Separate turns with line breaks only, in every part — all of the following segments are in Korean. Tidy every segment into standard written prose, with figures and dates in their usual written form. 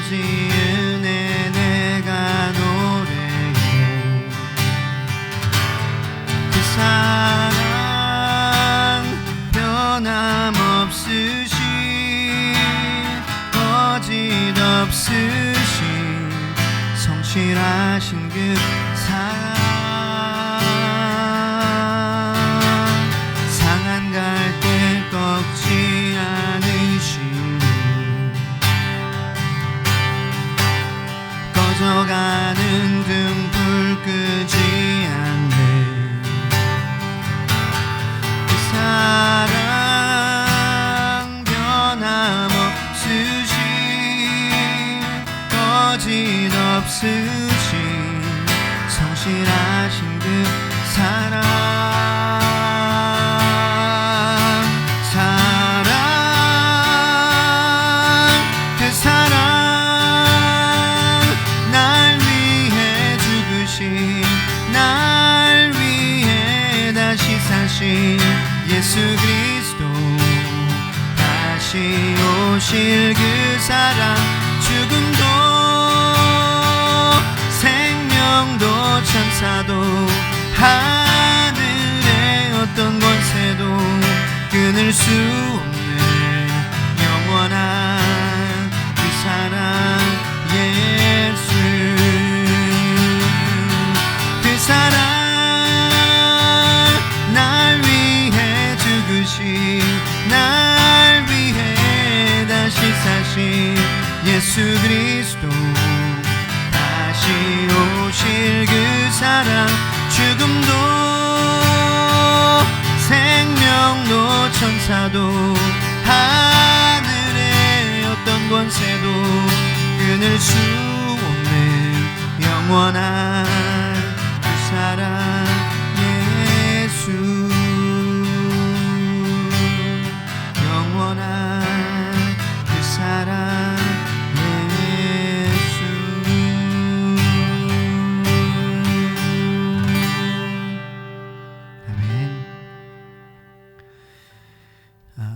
은혜 내가 노래해 그 사랑 변함없으신 거짓없으신 성실하신 그 사랑 상한 갈대 꺾지 않으시니 꺼져가는 등불 끄지 않네 그 사랑 변함없으신 거짓없으신 성실하신 그 사랑 그 사랑 날 위해 죽으신 날 위해 다시 사신 예수 그리스도 다시 오실 그 사랑 죽음도 생명도 천사도 하늘의 어떤 권세도 끊을 수 없는 영원한 그 사랑 예수 그 사랑 날 위해 죽으신 날 위해 다시 사신 예수 그리스도 다시 오실 그 사랑 죽음도 생명도 천사도 하늘의 어떤 권세도 끊을 수 없는 영원한 그 사랑 예수 영원한 그 사랑 예수 아멘.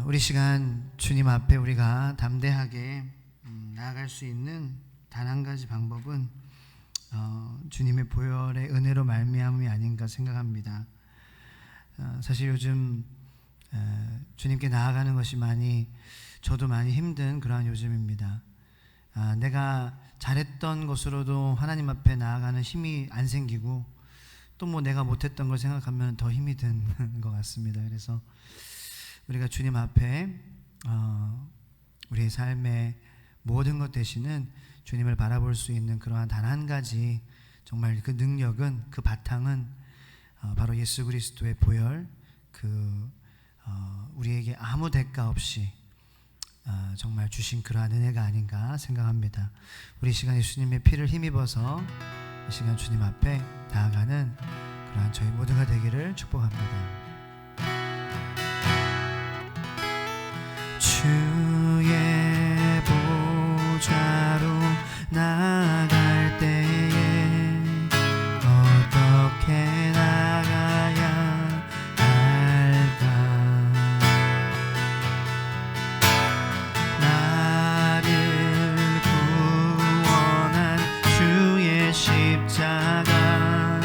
우리 시간 주님 앞에 우리가 담대하게 나아갈 수 있는 단 한 가지 방법은 주님의 보혈의 은혜로 말미암음이 아닌가 생각합니다. 사실 요즘 주님께 나아가는 것이 저도 많이 힘든 그러한 요즘입니다. 내가 잘했던 것으로도 하나님 앞에 나아가는 힘이 안 생기고 또 뭐 내가 못했던 걸 생각하면 더 힘이 드는 것 같습니다. 그래서 우리가 주님 앞에 우리의 삶의 모든 것 대신은 주님을 바라볼 수 있는 그러한 단 한 가지 정말 그 능력은 그 바탕은 바로 예수 그리스도의 보혈 우리에게 아무 대가 없이 정말 주신 그러한 은혜가 아닌가 생각합니다. 우리 시간 예수님의 피를 힘입어서 이 시간 주님 앞에 나아가는 그러한 저희 모두가 되기를 축복합니다. 주의 보좌로 나아갈 때에 어떻게 나가야 할까 나를 구원한 주의 십자가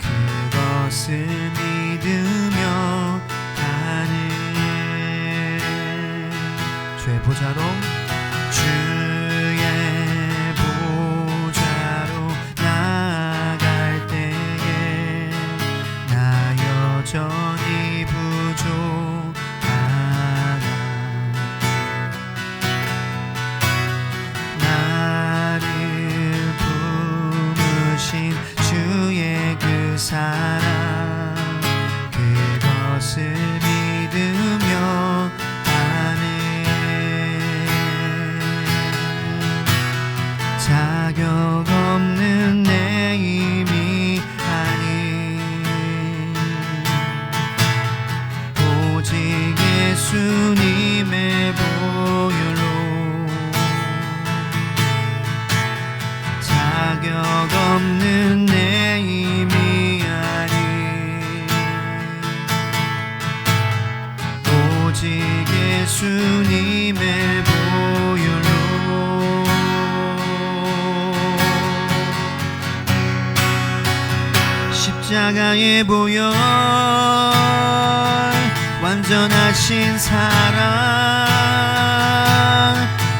그것을 믿으며 가네 주의 보좌로 나아갈 때에 나 여전히 부족하다 나를 품으신 주의 그 사랑 그것을 믿으며 가네 십자가의 보혈 완전하신 사랑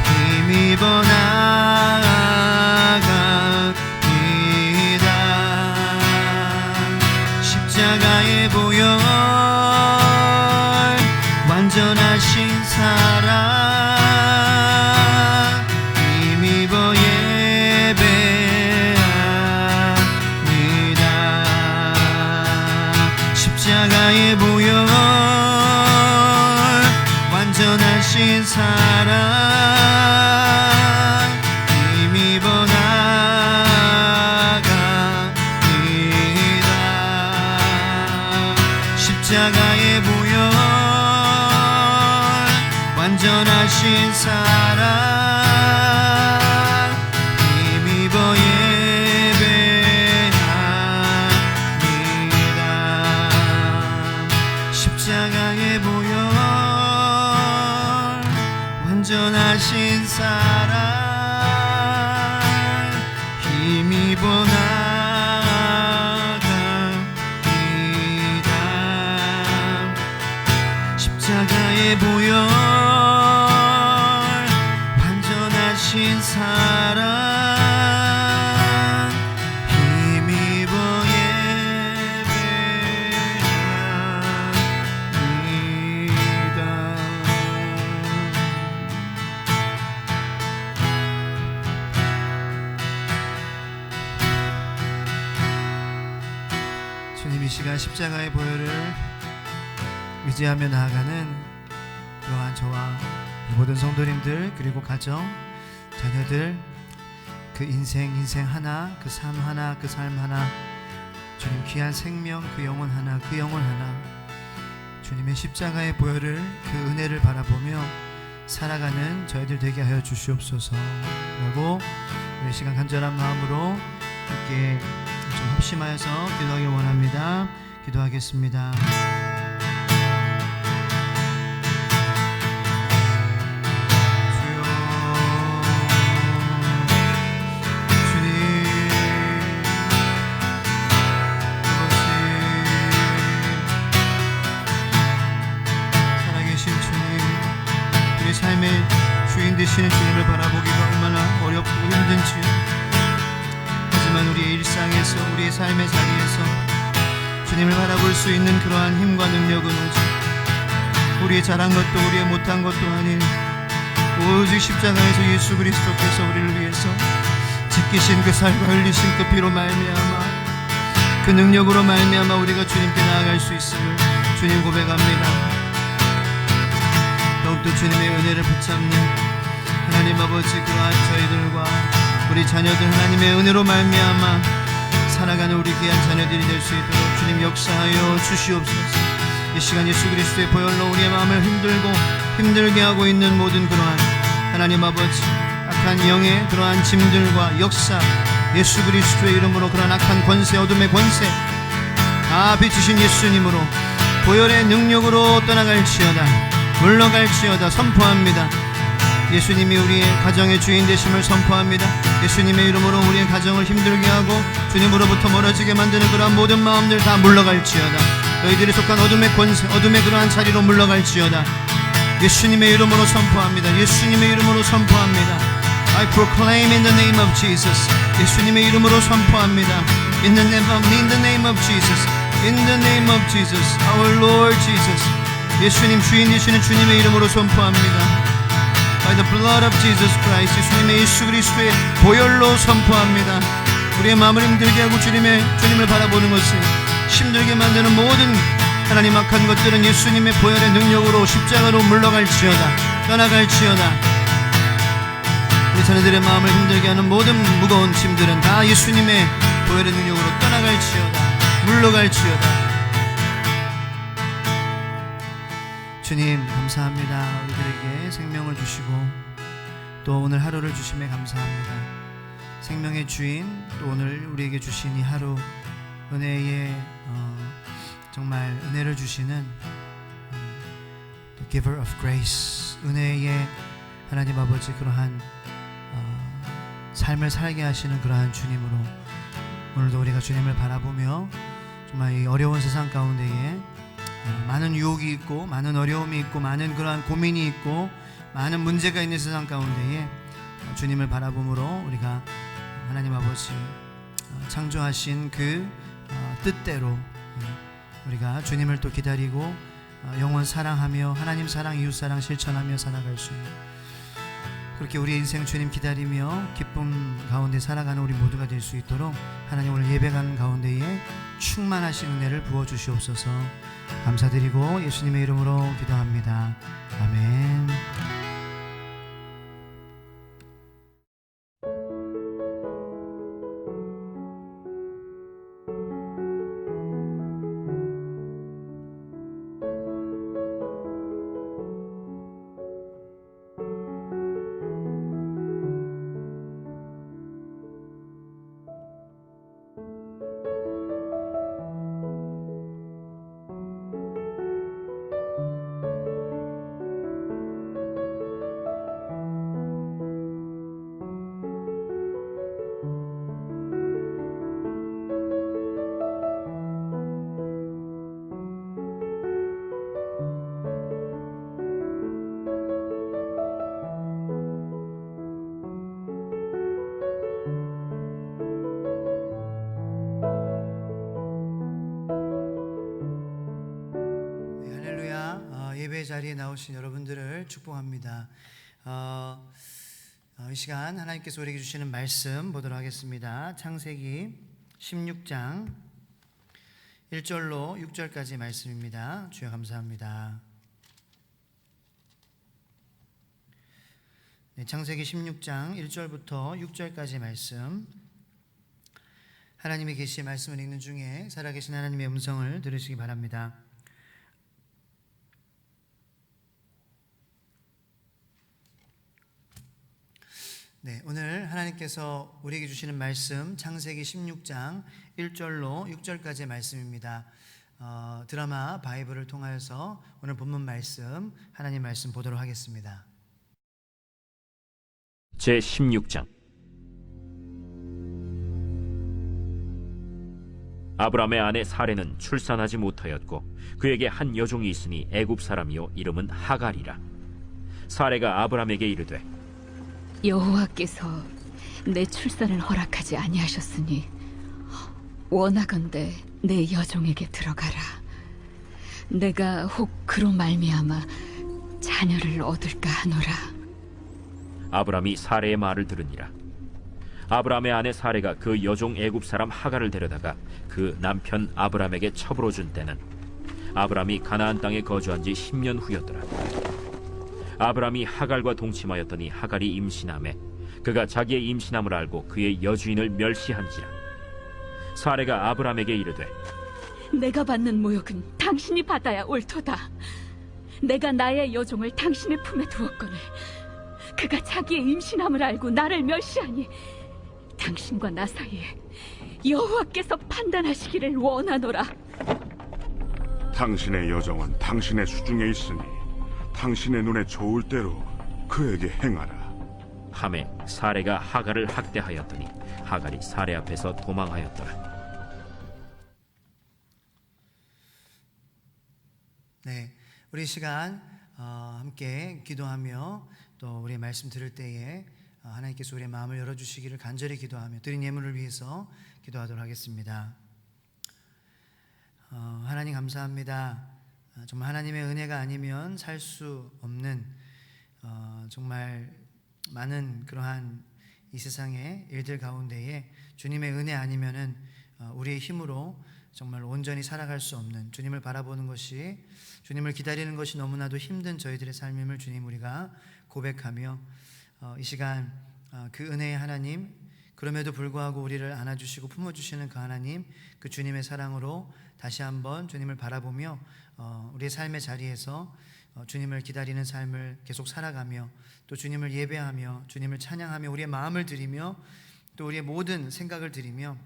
힘입어 나아갑니다. 십자가의 보혈 완전하신 사랑 힘입어 예배합니다. 십자가의 보혈 완전하신 사랑 힘입어 나아갑니다. 십자가의 보혈 완전하신 사랑 힘입어 예배합니다. 십자가의 보혈 완전하신 사랑 힘입어 나아갑니다. 십자가의 보혈 완전하신 사랑 힘입어 예배합니다. 주님, 이 시간 십자가의 보혈을 의지하며 나아가는 그러한 저와 모든 성도님들, 그리고 가정, 자녀들, 그 인생 하나, 그 삶 하나, 그 삶 하나, 주님 귀한 생명, 그 영혼 하나, 그 영혼 하나, 주님의 십자가의 보혈을, 그 은혜를 바라보며 살아가는 저희들 되게 하여 주시옵소서 라고 우리 시간 간절한 마음으로 함께 좀 합심하여서 기도하길 원합니다. 기도하겠습니다. 삶의 주인 되시는 주님을 보기가 얼마나 어렵고 힘든지, 하지만 우리의 일상에서, 우리의 삶의 자리에서 주님을 바라볼 수 있는 그러한 힘과 능력은 오직 우리의 잘한 것도 우리의 못한 것도 아닌 오직 십자가에서 예수 그리스도께서 우리를 위해서 지키신 그 살과 흘리신 그 피로 말미암아, 그 능력으로 말미암아 우리가 주님께 나아갈 수 있음을 주님 고백합니다. 더욱더 주님의 은혜를 붙잡는 하나님 아버지, 그러한 저희들과 우리 자녀들 하나님의 은혜로 말미암아 살아가는 우리 귀한 자녀들이 될 수 있도록 주님 역사하여 주시옵소서. 이 시간 예수 그리스도의 보혈로 우리의 마음을 힘들게 하고 있는 모든 그러한 하나님 아버지 악한 영의 그러한 짐들과 역사, 예수 그리스도의 이름으로 그러한 악한 권세, 어둠의 권세 다 비추신 예수님으로 보혈의 능력으로 떠나갈지어다, 물러갈지어다 선포합니다. 예수님이 우리의 가정의 주인 되심을 선포합니다. 예수님의 이름으로 우리의 가정을 힘들게 하고 주님으로부터 멀어지게 만드는 그러한 모든 마음들 다 물러갈지어다. 너희들이 속한 어둠의 권세, 어둠의 그러한 자리로 물러갈지어다. 예수님의 이름으로 선포합니다. 예수님의 이름으로 선포합니다. I proclaim in the name of Jesus. 예수님의 이름으로 선포합니다. In the name of Jesus. In the name of Jesus. Our Lord Jesus. 예수님 주인 되시는 주님의 이름으로 선포합니다. By the blood of Jesus Christ. 예수님의 예수 그리스도의 보혈로 선포합니다. 우리의 마음을 힘들게 하고 주님을 바라보는 것을 힘들게 만드는 모든 하나님 악한 것들은 예수님의 보혈의 능력으로 십자가로 물러갈지어다, 떠나갈지어다. 우리 자녀들의 마음을 힘들게 하는 모든 무거운 짐들은 다 예수님의 보혈의 능력으로 떠나갈지어다, 물러갈지어다. 주님 감사합니다. 우리들에게 생명을 주시고 또 오늘 하루를 주심에 감사합니다. 생명의 주인, 또 오늘 우리에게 주신 이 하루 은혜의 정말 은혜를 주시는 The Giver of Grace, 은혜의 하나님 아버지, 그러한 삶을 살게 하시는 그러한 주님으로 오늘도 우리가 주님을 바라보며 정말 이 어려운 세상 가운데에 많은 유혹이 있고 많은 어려움이 있고 많은 그러한 고민이 있고 많은 문제가 있는 세상 가운데에 주님을 바라봄으로 우리가 하나님 아버지 창조하신 그 뜻대로 우리가 주님을 또 기다리고 영원 사랑하며 하나님 사랑 이웃 사랑 실천하며 살아갈 수 있는, 그렇게 우리 인생 주님 기다리며 기쁨 가운데 살아가는 우리 모두가 될 수 있도록 하나님 오늘 예배가는 가운데에 충만하신 은혜를 부어주시옵소서. 감사드리고 예수님의 이름으로 기도합니다. 아멘. 예배 자리에 나오신 여러분들을 축복합니다. 이 시간 하나님께서 우리에게 주시는 말씀 보도록 하겠습니다. 창세기 16장 1절로 6절까지 말씀입니다. 주여 감사합니다. 창세기 16장 1절부터 6절까지 말씀, 하나님의 계시의 말씀을 읽는 중에 살아계신 하나님의 음성을 들으시기 바랍니다. 오늘 하나님께서 우리에게 주시는 말씀 창세기 16장 1절로 6절까지의 말씀입니다. 드라마 바이블을 통하여서 오늘 본문 말씀, 하나님 말씀 보도록 하겠습니다.
제16장. 아브람의 아내 사레는 출산하지 못하였고 그에게 한 여종이 있으니 애굽 사람이요 이름은 하갈이라. 사레가 아브람에게 이르되
여호와께서 내 출산을 허락하지 아니하셨으니 원하건대 내 여종에게 들어가라. 내가 혹 그로 말미암아 자녀를 얻을까 하노라.
아브람이 사레의 말을 들으니라. 아브람의 아내 사레가 그 여종 애굽 사람 하갈을 데려다가 그 남편 아브람에게 첩으로 준 때는 아브람이 가나안 땅에 거주한 지 10년 후였더라. 아브람이 하갈과 동침하였더니 하갈이 임신하매 그가 자기의 임신함을 알고 그의 여주인을 멸시한지라. 사레가 아브람에게 이르되
내가 받는 모욕은 당신이 받아야 옳도다. 내가 나의 여종을 당신의 품에 두었거늘 그가 자기의 임신함을 알고 나를 멸시하니 당신과 나 사이에 여호와께서 판단하시기를 원하노라.
당신의 여종은 당신의 수중에 있으니 당신의 눈에 좋을 대로 그에게 행하라.
하매 사레가 하갈을 학대하였더니 하갈이 사레 앞에서 도망하였더라.
우리 시간 함께 기도하며 또 우리의 말씀 들을 때에 하나님께서 우리의 마음을 열어주시기를 간절히 기도하며 드린 예물을 위해서 기도하도록 하겠습니다. 하나님 감사합니다. 정말 하나님의 은혜가 아니면 살 수 없는 정말 많은 그러한 이 세상의 일들 가운데에 주님의 은혜 아니면은 우리의 힘으로 정말 온전히 살아갈 수 없는, 주님을 바라보는 것이, 주님을 기다리는 것이 너무나도 힘든 저희들의 삶임을 주님 우리가 고백하며 이 시간 그 은혜의 하나님, 그럼에도 불구하고 우리를 안아주시고 품어주시는 그 하나님, 그 주님의 사랑으로 다시 한번 주님을 바라보며 우리의 삶의 자리에서 주님을 기다리는 삶을 계속 살아가며 또 주님을 예배하며 주님을 찬양하며 우리의 마음을 드리며 또 우리의 모든 생각을 드리며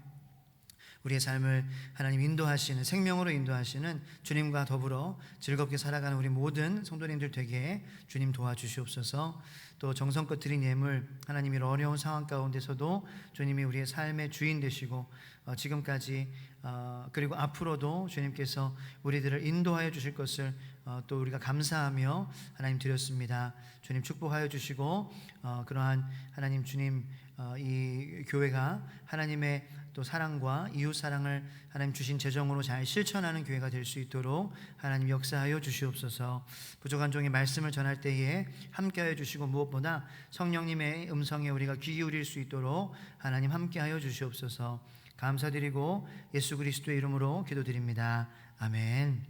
우리의 삶을 하나님 인도하시는, 생명으로 인도하시는 주님과 더불어 즐겁게 살아가는 우리 모든 성도님들 되게 주님 도와주시옵소서. 또 정성껏 드린 예물, 하나님이 어려운 상황 가운데서도 주님이 우리의 삶의 주인 되시고 지금까지 그리고 앞으로도 주님께서 우리들을 인도하여 주실 것을 또 우리가 감사하며 하나님 드렸습니다. 주님 축복하여 주시고 그러한 하나님 주님 이 교회가 하나님의 또 사랑과 이웃 사랑을 하나님 주신 재정으로 잘 실천하는 교회가 될 수 있도록 하나님 역사하여 주시옵소서. 부족한 종의 말씀을 전할 때에 함께하여 주시고 무엇보다 성령님의 음성에 우리가 귀 기울일 수 있도록 하나님 함께하여 주시옵소서. 감사드리고 예수 그리스도의 이름으로 기도드립니다. 아멘.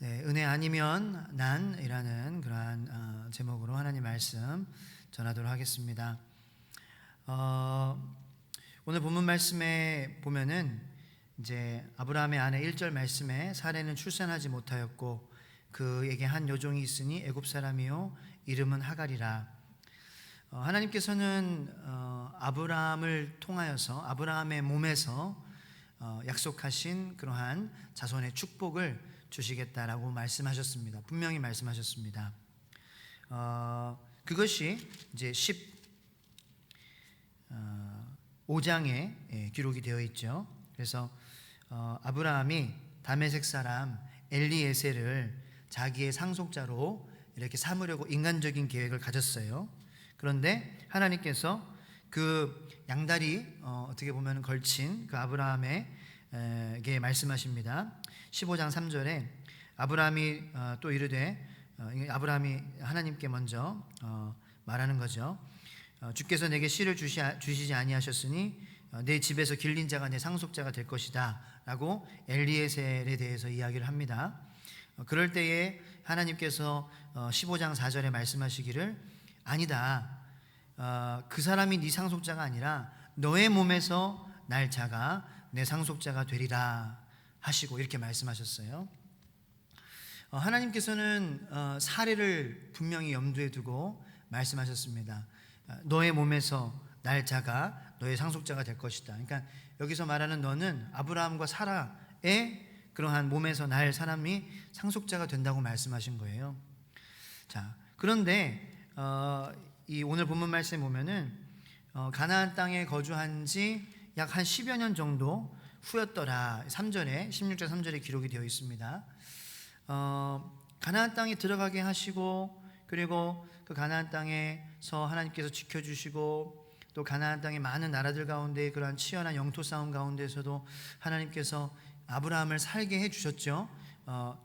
네, 은혜 아니면 난이라는 그러한 제목으로 하나님 말씀 전하도록 하겠습니다. 오늘 본문 말씀에 보면은 이제 아브라함의 아내 1절 말씀에 사레는 출산하지 못하였고 그에게 한 여종이 있으니 애굽 사람이요 이름은 하갈이라. 하나님께서는 아브라함을 통하여서 아브라함의 몸에서 약속하신 그러한 자손의 축복을 주시겠다라고 말씀하셨습니다. 분명히 말씀하셨습니다. 그것이 이제 15장에 기록이 되어 있죠. 그래서 아브라함이 다메섹 사람 엘리에셀을 자기의 상속자로 이렇게 삼으려고 인간적인 계획을 가졌어요. 그런데 하나님께서 그 양다리 어떻게 보면 걸친 그 아브라함에게 말씀하십니다. 15장 3절에 아브라함이 또 이르되 아브라함이 하나님께 먼저 말하는 거죠. 주께서 내게 씨를 주시지 아니하셨으니 내 집에서 길린 자가 내 상속자가 될 것이다 라고 엘리에셀에 대해서 이야기를 합니다. 그럴 때에 하나님께서 15장 4절에 말씀하시기를 아니다, 그 사람이 네 상속자가 아니라 너의 몸에서 날 자가 내 상속자가 되리라 하시고 이렇게 말씀하셨어요. 하나님께서는 사례를 분명히 염두에 두고 말씀하셨습니다. 너의 몸에서 날 자가 너의 상속자가 될 것이다. 그러니까 여기서 말하는 너는 아브라함과 사라의 그러한 몸에서 날 사람이 상속자가 된다고 말씀하신 거예요. 자, 그런데 이 오늘 본문 말씀에 보면은 가나안 땅에 거주한 지 약 한 10여 년 정도 후였더라. 3절에 16절 3절에 기록이 되어 있습니다. 가나안 땅에 들어가게 하시고 그리고 그 가나안 땅에서 하나님께서 지켜주시고 또 가나안 땅의 많은 나라들 가운데 그러한 치열한 영토 싸움 가운데서도 하나님께서 아브라함을 살게 해주셨죠.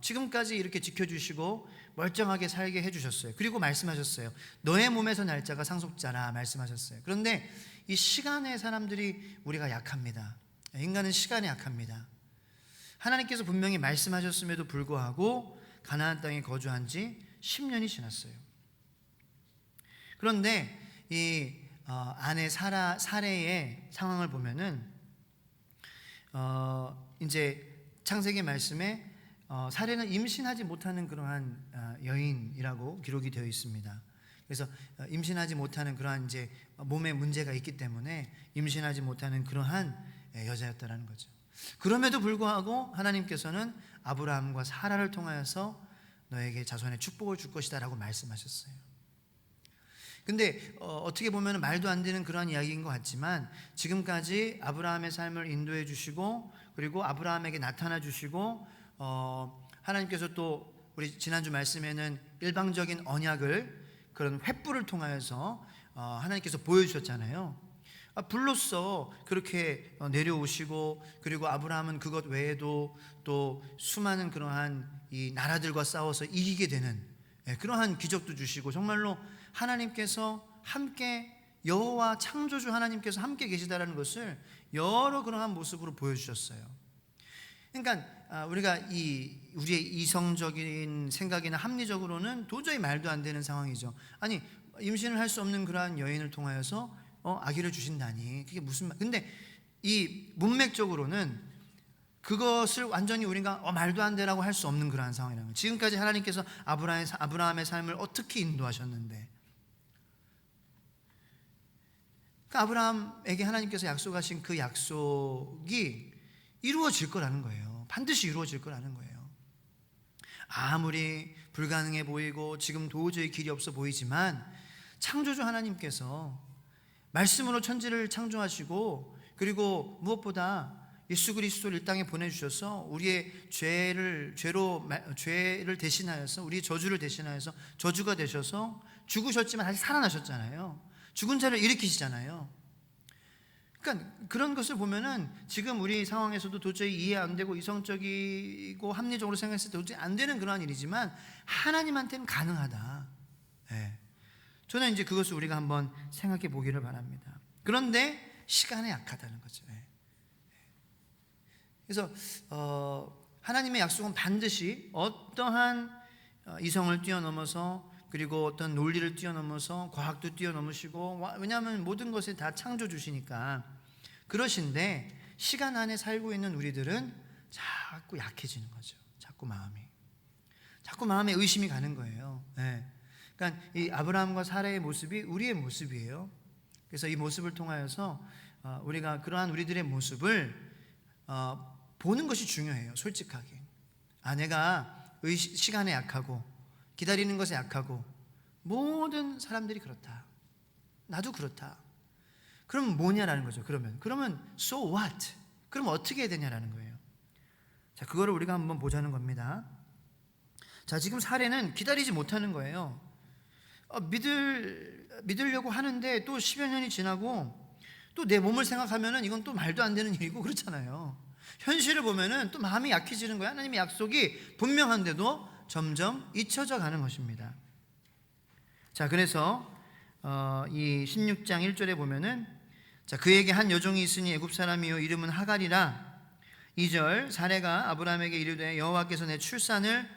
지금까지 이렇게 지켜주시고 멀쩡하게 살게 해주셨어요. 그리고 말씀하셨어요. 너의 몸에서 날짜가 상속자라 말씀하셨어요. 그런데 이 시간의 사람들이 우리가 약합니다. 인간은 시간에 약합니다. 하나님께서 분명히 말씀하셨음에도 불구하고 가나안 땅에 거주한 지 10년이 지났어요. 그런데 이 아내 사레의 상황을 보면은 이제 창세기 말씀에 사레는 임신하지 못하는 그러한 여인이라고 기록이 되어 있습니다. 그래서 임신하지 못하는 그러한 이제 몸에 문제가 있기 때문에 임신하지 못하는 그러한 여자였다라는 거죠. 그럼에도 불구하고 하나님께서는 아브라함과 사라를 통하여서 너에게 자손의 축복을 줄 것이다라고 말씀하셨어요. 근데 어떻게 보면 말도 안 되는 그런 이야기인 것 같지만 지금까지 아브라함의 삶을 인도해 주시고 그리고 아브라함에게 나타나 주시고 하나님께서 또 우리 지난주 말씀에는 일방적인 언약을 그런 횃불을 통하여서 하나님께서 보여주셨잖아요. 불로써 그렇게 내려오시고 그리고 아브라함은 그것 외에도 또 수많은 그러한 이 나라들과 싸워서 이기게 되는 그러한 기적도 주시고 정말로 하나님께서 함께 여호와 창조주 하나님께서 함께 계시다라는 것을 여러 그러한 모습으로 보여주셨어요. 그러니까 우리가 우리의 이성적인 생각이나 합리적으로는 도저히 말도 안 되는 상황이죠. 아니 임신을 할 수 없는 그러한 여인을 통하여서 아기를 주신다니 그게 무슨 말? 근데 이 문맥적으로는 그것을 완전히 우리가 말도 안 되라고 할 수 없는 그러한 상황이라는 거예요. 지금까지 하나님께서 아브라함의 삶을 어떻게 인도하셨는데 그 아브라함에게 하나님께서 약속하신 그 약속이 이루어질 거라는 거예요. 반드시 이루어질 거라는 거예요. 아무리 불가능해 보이고 지금 도저히 길이 없어 보이지만 창조주 하나님께서 말씀으로 천지를 창조하시고 그리고 무엇보다 예수 그리스도를 이 땅에 보내주셔서 우리의 죄를 대신하여서 우리의 저주를 대신하여서 저주가 되셔서 죽으셨지만 다시 살아나셨잖아요. 죽은 자를 일으키시잖아요. 그러니까 그런 것을 보면은 지금 우리 상황에서도 도저히 이해 안 되고 이성적이고 합리적으로 생각했을 때 도저히 안 되는 그러한 일이지만 하나님한테는 가능하다. 네. 저는 이제 그것을 우리가 한번 생각해 보기를 바랍니다. 그런데 시간에 약하다는 거죠. 네. 그래서 하나님의 약속은 반드시 어떠한 이성을 뛰어넘어서 그리고 어떤 논리를 뛰어넘어서 과학도 뛰어넘으시고, 왜냐하면 모든 것을 다 창조주시니까 그러신데 시간 안에 살고 있는 우리들은 자꾸 약해지는 거죠. 자꾸 마음에 의심이 가는 거예요. 네. 그러니까 이 아브라함과 사라의 모습이 우리의 모습이에요. 그래서 이 모습을 통하여서 우리가 그러한 우리들의 모습을 보는 것이 중요해요. 솔직하게. 내가 시간에 약하고 기다리는 것에 약하고 모든 사람들이 그렇다. 나도 그렇다. 그럼 뭐냐라는 거죠. 그러면 so what? 그럼 어떻게 해야 되냐라는 거예요. 자, 그거를 우리가 한번 보자는 겁니다. 자, 지금 사례는 기다리지 못하는 거예요. 믿으려고 하는데 또 10여 년이 지나고 또 내 몸을 생각하면은 이건 또 말도 안 되는 일이고 그렇잖아요. 현실을 보면은 또 마음이 약해지는 거예요. 하나님의 약속이 분명한데도 점점 잊혀져 가는 것입니다. 자, 그래서 이 16장 1절에 보면은 자, 그에게 한 여종이 있으니 애굽 사람이요 이름은 하갈이라. 2절 사레가 아브라함에게 이르되 여호와께서 내 출산을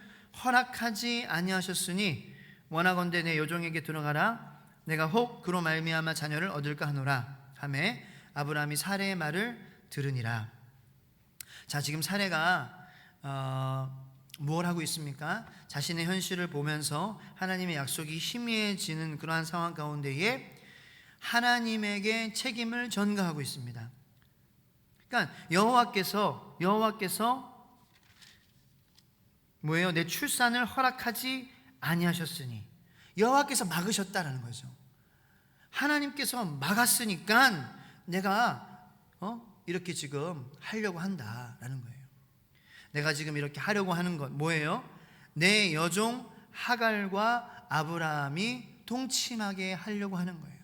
허락하지 아니하셨으니 원하건대 내 여종에게 들어가라. 내가 혹 그로 말미암아 자녀를 얻을까 하노라 하매 아브라함이 사레의 말을 들으니라. 자, 지금 사레가 뭘 하고 있습니까? 자신의 현실을 보면서 하나님의 약속이 희미해지는 그러한 상황 가운데에 하나님에게 책임을 전가하고 있습니다. 그러니까 여호와께서 뭐예요? 내 출산을 허락하지 아니하셨으니 여호와께서 막으셨다라는 거죠. 하나님께서 막았으니까 내가 이렇게 지금 하려고 한다라는 거예요. 내가 지금 이렇게 하려고 하는 것 뭐예요? 내 여종 하갈과 아브라함이 동침하게 하려고 하는 거예요.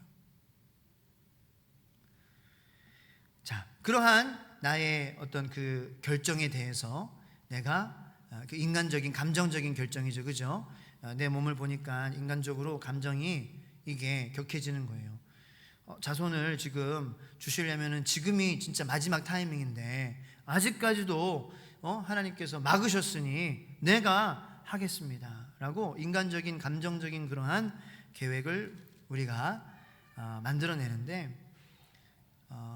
자, 그러한 나의 어떤 그 결정에 대해서 내가 그 인간적인 감정적인 결정이죠, 그죠? 내 몸을 보니까 인간적으로 감정이 이게 격해지는 거예요. 자손을 지금 주시려면은 지금이 진짜 마지막 타이밍인데 아직까지도 하나님께서 막으셨으니 내가 하겠습니다 라고 인간적인 감정적인 그러한 계획을 우리가 만들어내는데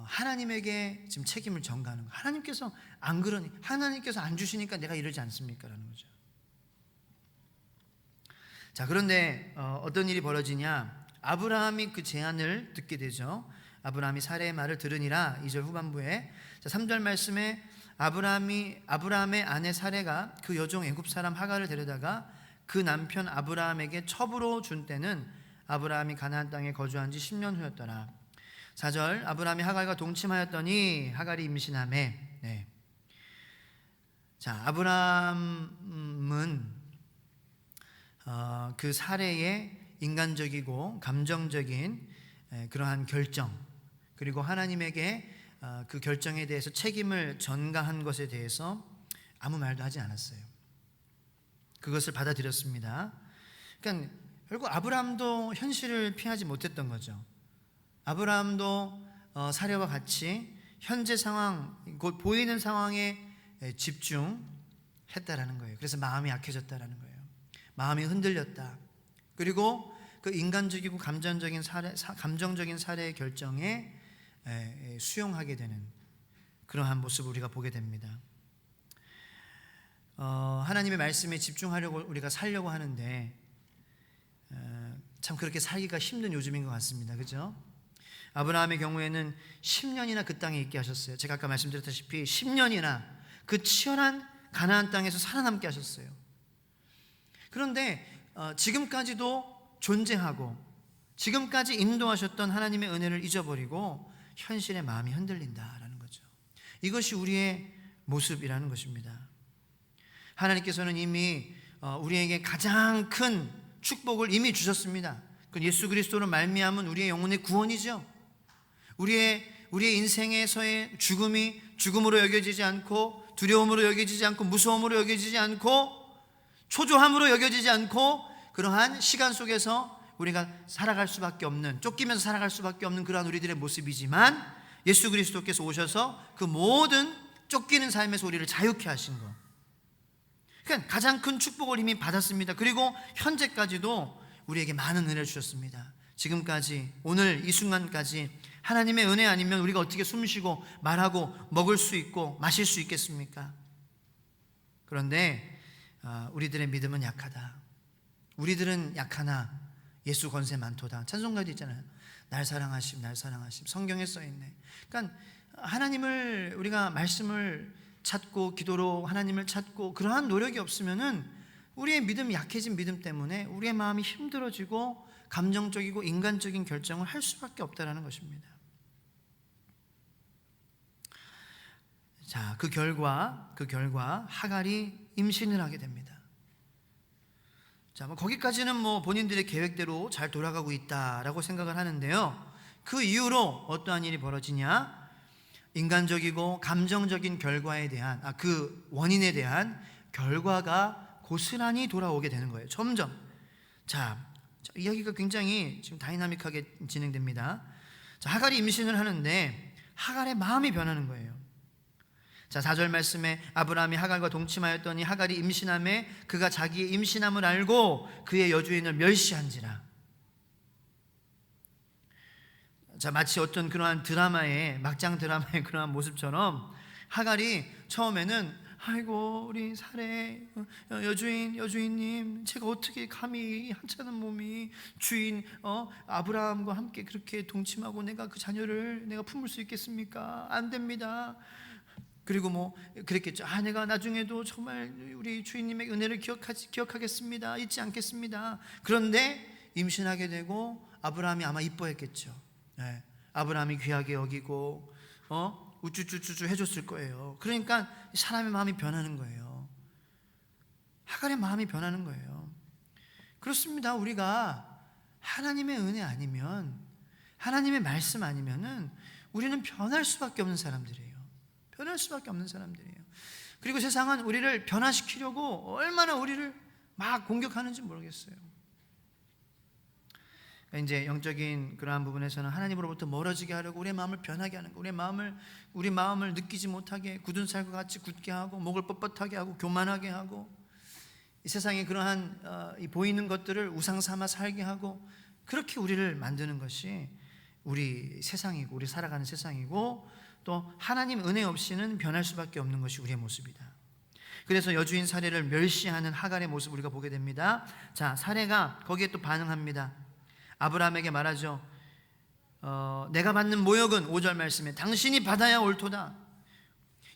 하나님에게 지금 책임을 전가하는 거예요. 하나님께서 안 그러니 하나님께서 안 주시니까 내가 이러지 않습니까? 라는 거죠. 자, 그런데 어떤 일이 벌어지냐? 아브라함이 그 제안을 듣게 되죠. 아브라함이 사레의 말을 들으니라. 2절 후반부에 3절 말씀에 아브라함의 아내 사레가 그 여종 애굽 사람 하갈을 데려다가 그 남편 아브라함에게 첩으로 준 때는 아브라함이 가나안 땅에 거주한 지 10년 후였더라. 4절 아브라함이 하갈과 동침하였더니 하갈이 임신하매. 네. 자, 아브라함은 그 사례의 인간적이고 감정적인 그러한 결정 그리고 하나님에게 그 결정에 대해서 책임을 전가한 것에 대해서 아무 말도 하지 않았어요. 그것을 받아들였습니다. 그러니까 결국 아브라함도 현실을 피하지 못했던 거죠. 아브라함도 사례와 같이 현재 상황, 곧 보이는 상황에 집중했다라는 거예요. 그래서 마음이 약해졌다라는 거예요. 마음이 흔들렸다. 그리고 그 인간적이고 감정적인 사례의 결정에 수용하게 되는 그러한 모습을 우리가 보게 됩니다. 하나님의 말씀에 집중하려고 우리가 살려고 하는데 참 그렇게 살기가 힘든 요즘인 것 같습니다. 그죠? 아브라함의 경우에는 10년이나 그 땅에 있게 하셨어요. 제가 아까 말씀드렸다시피 10년이나 그 치열한 가나안 땅에서 살아남게 하셨어요. 그런데 지금까지도 존재하고 지금까지 인도하셨던 하나님의 은혜를 잊어버리고 현실의 마음이 흔들린다라는 거죠. 이것이 우리의 모습이라는 것입니다. 하나님께서는 이미 우리에게 가장 큰 축복을 이미 주셨습니다. 그 예수 그리스도로 말미암은 우리의 영혼의 구원이죠. 우리의 인생에서의 죽음이 죽음으로 여겨지지 않고, 두려움으로 여겨지지 않고, 무서움으로 여겨지지 않고, 초조함으로 여겨지지 않고, 그러한 시간 속에서 우리가 살아갈 수밖에 없는, 쫓기면서 살아갈 수밖에 없는 그러한 우리들의 모습이지만, 예수 그리스도께서 오셔서 그 모든 쫓기는 삶에서 우리를 자유케 하신 것, 그러니까 가장 큰 축복을 이미 받았습니다. 그리고 현재까지도 우리에게 많은 은혜를 주셨습니다. 지금까지, 오늘 이 순간까지 하나님의 은혜 아니면 우리가 어떻게 숨쉬고 말하고 먹을 수 있고 마실 수 있겠습니까? 그런데 우리들의 믿음은 약하다. 우리들은 약하나 예수 권세 많도다. 찬송가도 있잖아요. 날 사랑하심, 날 사랑하심. 성경에 써있네. 그러니까 하나님을, 우리가 말씀을 찾고 기도로 하나님을 찾고 그러한 노력이 없으면은 우리의 믿음이 약해진 믿음 때문에 우리의 마음이 힘들어지고 감정적이고 인간적인 결정을 할 수밖에 없다는 것입니다. 자, 그 결과 하갈이 임신을 하게 됩니다. 자, 거기까지는 본인들의 계획대로 잘 돌아가고 있다라고 생각을 하는데요. 그 이후로 어떠한 일이 벌어지냐? 인간적이고 감정적인 결과에 대한, 그 원인에 대한 결과가 고스란히 돌아오게 되는 거예요. 점점. 자, 이야기가 굉장히 지금 다이나믹하게 진행됩니다. 자, 하갈이 임신을 하는데 하갈의 마음이 변하는 거예요. 자, 4절 말씀에 아브라함이 하갈과 동침하였더니 하갈이 임신함에 그가 자기의 임신함을 알고 그의 여주인을 멸시한지라. 자, 마치 어떤 그러한 막장 드라마의 그러한 모습처럼 하갈이 처음에는 아이고 우리 사례 여주인님, 제가 어떻게 감히 한찮은 몸이 주인 아브라함과 함께 그렇게 동침하고 내가 그 자녀를 내가 품을 수 있겠습니까? 안 됩니다. 그리고 그랬겠죠. 내가 나중에도 정말 우리 주인님의 은혜를 기억하겠습니다. 잊지 않겠습니다. 그런데 임신하게 되고 아브라함이 아마 이뻐했겠죠. 네. 아브라함이 귀하게 여기고 우쭈쭈쭈쭈 해줬을 거예요. 그러니까 사람의 마음이 변하는 거예요. 하갈의 마음이 변하는 거예요. 그렇습니다. 우리가 하나님의 은혜 아니면, 하나님의 말씀 아니면은 우리는 변할 수밖에 없는 사람들이에요. 변할 수밖에 없는 사람들이에요. 그리고 세상은 우리를 변화시키려고 얼마나 우리를 막 공격하는지 모르겠어요. 이제 영적인 그러한 부분에서는 하나님으로부터 멀어지게 하려고 우리의 마음을 변하게 하는 거, 우리 마음을 느끼지 못하게 굳은 살과 같이 굳게 하고 목을 뻣뻣하게 하고 교만하게 하고 이 세상에 그러한 보이는 것들을 우상 삼아 살게 하고 그렇게 우리를 만드는 것이 우리 세상이고 우리 살아가는 세상이고 또 하나님 은혜 없이는 변할 수밖에 없는 것이 우리의 모습이다. 그래서 여주인 사례를 멸시하는 하갈의 모습을 우리가 보게 됩니다. 자, 사례가 거기에 또 반응합니다. 아브라함에게 말하죠. 내가 받는 모욕은 5절 말씀에 당신이 받아야 옳도다.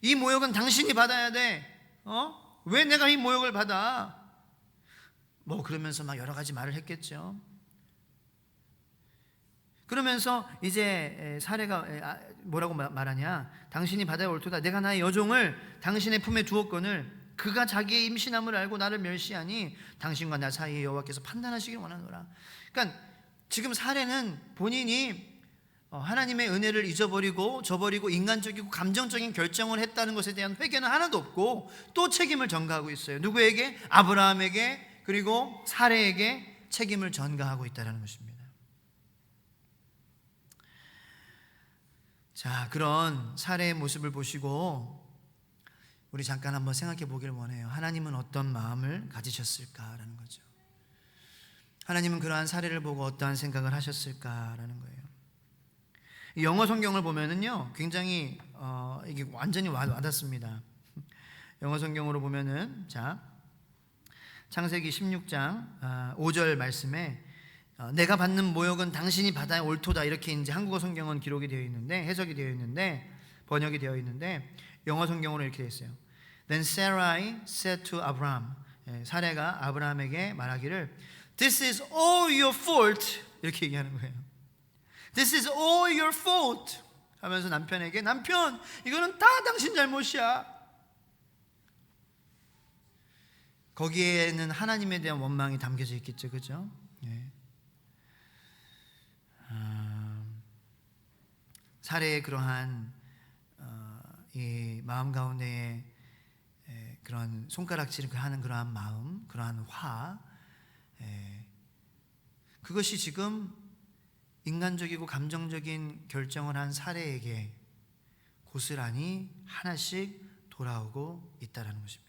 이 모욕은 당신이 받아야 돼. 왜 내가 이 모욕을 받아? 그러면서 막 여러 가지 말을 했겠죠. 그러면서 이제 사례가 뭐라고 말하냐? 당신이 받아야 옳도다. 내가 나의 여종을 당신의 품에 두었거늘 그가 자기의 임신함을 알고 나를 멸시하니 당신과 나 사이에 여호와께서 판단하시길 원하노라. 그러니까 지금 사례는 본인이 하나님의 은혜를 잊어버리고 저버리고 인간적이고 감정적인 결정을 했다는 것에 대한 회개는 하나도 없고 또 책임을 전가하고 있어요. 누구에게? 아브라함에게, 그리고 사례에게 책임을 전가하고 있다는 것입니다. 자, 그런 사례의 모습을 보시고 우리 잠깐 한번 생각해 보길 원해요. 하나님은 어떤 마음을 가지셨을까라는 거죠. 하나님은 그러한 사례를 보고 어떠한 생각을 하셨을까라는 거예요. 영어 성경을 보면은요, 굉장히 이게 완전히 와닿습니다. 영어 성경으로 보면은 자, 창세기 16장 5절 말씀에 내가 받는 모욕은 당신이 받아야 옳도다, 이렇게 이제 한국어 성경은 기록이 되어 있는데, 해석이 되어 있는데, 번역이 되어 있는데, 영어 성경으로 이렇게 되어 있어요. Then Sarai said to Abraham, 사레가 아브라함에게 말하기를 This is all your fault, 이렇게 얘기하는 거예요. This is all your fault 하면서 남편에게, 남편, 이거는 다 당신 잘못이야. 거기에는 하나님에 대한 원망이 담겨져 있겠죠, 그죠? 사례의 그러한 이 마음 가운데에 그런 손가락질을 하는 그러한 마음, 그러한 화, 그것이 지금 인간적이고 감정적인 결정을 한 사례에게 고스란히 하나씩 돌아오고 있다는 것입니다.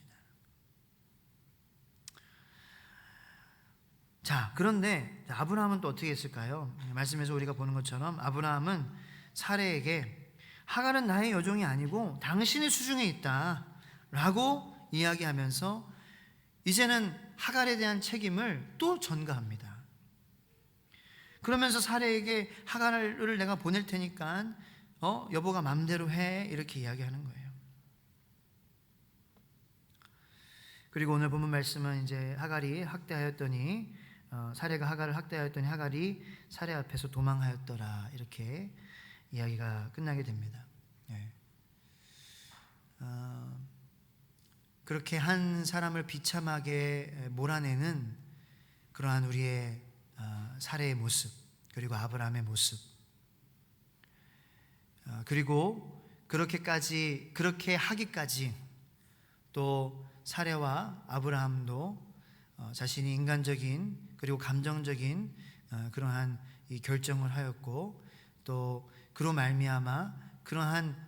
자, 그런데 아브라함은 또 어떻게 했을까요? 말씀에서 우리가 보는 것처럼 아브라함은 사레에게 하갈은 나의 여종이 아니고 당신의 수중에 있다 라고 이야기하면서 이제는 하갈에 대한 책임을 또 전가합니다. 그러면서 사레에게 하갈을 내가 보낼 테니까 여보가 맘대로 해, 이렇게 이야기하는 거예요. 그리고 오늘 본문 말씀은 이제 하갈이 학대하였더니 사레가 하갈을 학대하였더니 하갈이 사레 앞에서 도망하였더라, 이렇게 이야기가 끝나게 됩니다. 그렇게 한 사람을 비참하게 몰아내는 그러한 우리의 사레의 모습, 그리고 아브라함의 모습, 그리고 그렇게 하기까지 또 사레와 아브라함도 자신이 인간적인 그리고 감정적인 그러한 이 결정을 하였고, 또 그로 말미암아 그러한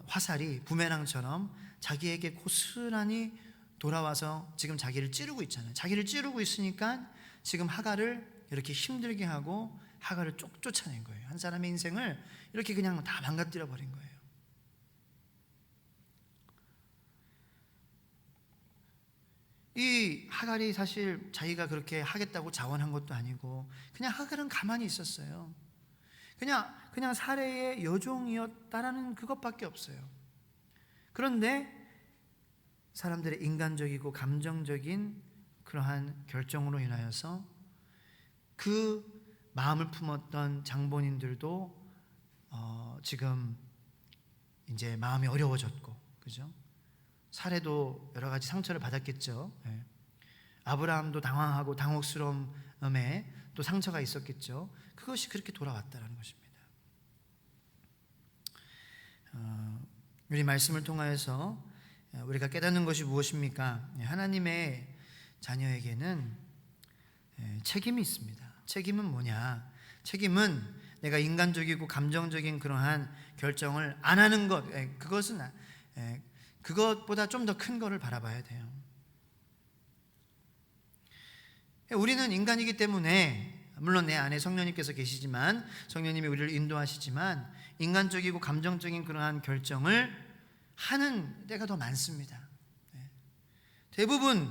화살이 부메랑처럼 자기에게 고스란히 돌아와서 지금 자기를 찌르고 있잖아요. 자기를 찌르고 있으니까 지금 하갈을 이렇게 힘들게 하고 하갈을 쫓아낸 거예요. 한 사람의 인생을 이렇게 그냥 다 망가뜨려 버린 거예요. 이 하갈이 사실 자기가 그렇게 하겠다고 자원한 것도 아니고 그냥 하갈은 가만히 있었어요. 그냥 사레의 여종이었다라는 그것밖에 없어요. 그런데 사람들의 인간적이고 감정적인 그러한 결정으로 인하여서 그 마음을 품었던 장본인들도 지금 이제 마음이 어려워졌고, 그죠? 사례도 여러 가지 상처를 받았겠죠. 아브라함도 당황하고 당혹스러움에 또 상처가 있었겠죠. 그것이 그렇게 돌아왔다는 것입니다. 우리 말씀을 통하여서 우리가 깨닫는 것이 무엇입니까? 하나님의 자녀에게는 책임이 있습니다. 책임은 뭐냐? 책임은 내가 인간적이고 감정적인 그러한 결정을 안 하는 것, 그것보다 좀 더 큰 거를 바라봐야 돼요. 우리는 인간이기 때문에, 물론 내 안에 성령님께서 계시지만, 성령님이 우리를 인도하시지만 인간적이고 감정적인 그러한 결정을 하는 때가 더 많습니다. 대부분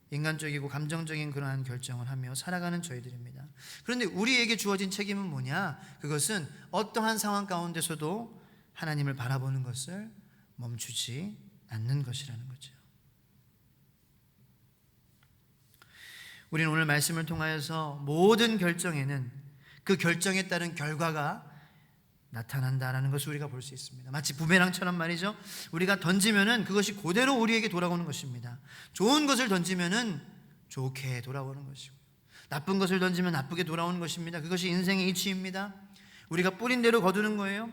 인간적이고 감정적인 그러한 결정을 하며 살아가는 저희들입니다. 그런데 우리에게 주어진 책임은 뭐냐? 그것은 어떠한 상황 가운데서도 하나님을 바라보는 것을 멈추지 않는 것이라는 거죠. 우리는 오늘 말씀을 통하여서 모든 결정에는 그 결정에 따른 결과가 나타난다라는 것을 우리가 볼 수 있습니다. 마치 부메랑처럼 말이죠. 우리가 던지면은 그것이 그대로 우리에게 돌아오는 것입니다. 좋은 것을 던지면은 좋게 돌아오는 것이고, 나쁜 것을 던지면 나쁘게 돌아오는 것입니다. 그것이 인생의 이치입니다. 우리가 뿌린 대로 거두는 거예요.